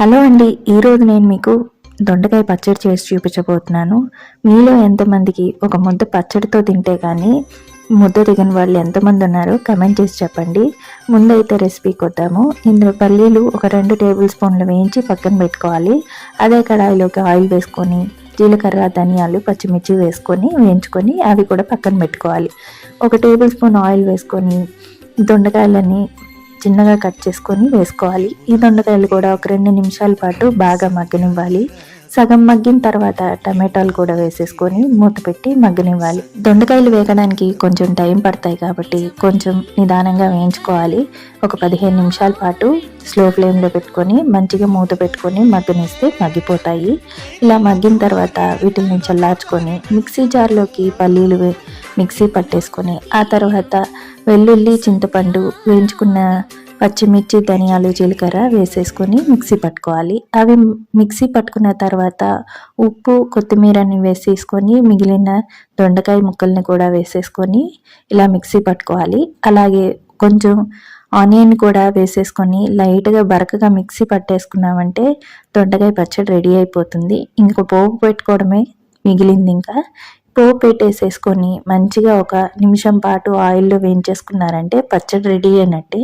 Hello అండి. ఈరోజు నేను మీకు దొండకాయ పచ్చడి చేసి చూపించబోతున్నాను. మీలో ఎంతమందికి ఒక ముద్ద పచ్చడితో తింటే కానీ ముద్ద దిగని వాళ్ళు ఎంతమంది ఉన్నారో కమెంట్ చేసి చెప్పండి. ముందైతే రెసిపీకి వద్దాము. ఇందులో పల్లీలు ఒక 2 టేబుల్ స్పూన్లు వేయించి పక్కన పెట్టుకోవాలి. అదే కడాయిలోకి ఆయిల్ వేసుకొని జీలకర్ర, ధనియాలు, పచ్చిమిర్చి వేసుకొని వేయించుకొని అవి కూడా పక్కన పెట్టుకోవాలి. 1 టేబుల్ స్పూన్ ఆయిల్ వేసుకొని దొండకాయలని చిన్నగా కట్ చేసుకొని వేసుకోవాలి. ఈ దొండకాయలు కూడా ఒక 2 నిమిషాల పాటు బాగా మగ్గనివ్వాలి. సగం మగ్గిన తర్వాత టమాటాలు కూడా వేసేసుకొని మూత పెట్టి మగ్గనివ్వాలి. దొండకాయలు వేగడానికి కొంచెం టైం పడతాయి కాబట్టి కొంచెం నిదానంగా వేయించుకోవాలి. ఒక 15 నిమిషాల పాటు స్లో ఫ్లేమ్లో పెట్టుకొని మంచిగా మూత పెట్టుకొని మగ్గనిస్తే మగ్గిపోతాయి. ఇలా మగ్గిన తర్వాత వీటిని చల్లార్చుకొని మిక్సీ జార్లోకి పల్లీలు మిక్సీ పట్టేసుకొని ఆ తర్వాత వెల్లుల్లి, చింతపండు, వేయించుకున్న పచ్చిమిర్చి, ధనియాలు, జీలకర్ర వేసేసుకొని మిక్సీ పట్టుకోవాలి. అవి మిక్సీ పట్టుకున్న తర్వాత ఉప్పు, కొత్తిమీరని వేసేసుకొని మిగిలిన దొండకాయ ముక్కల్ని కూడా వేసేసుకొని ఇలా మిక్సీ పట్టుకోవాలి. అలాగే కొంచెం ఆనియన్ కూడా వేసేసుకొని లైట్గా బరకగా మిక్సీ పట్టేసుకున్నామంటే దొండకాయ పచ్చడి రెడీ అయిపోతుంది. ఇంక పోపు పెట్టుకోవడమే మిగిలింది. ఇంకా పోపు పెట్టేసేసుకొని మంచిగా 1 నిమిషం పాటు ఆయిల్లో వేయించేసుకున్నారంటే పచ్చడి రెడీ అయినట్టే.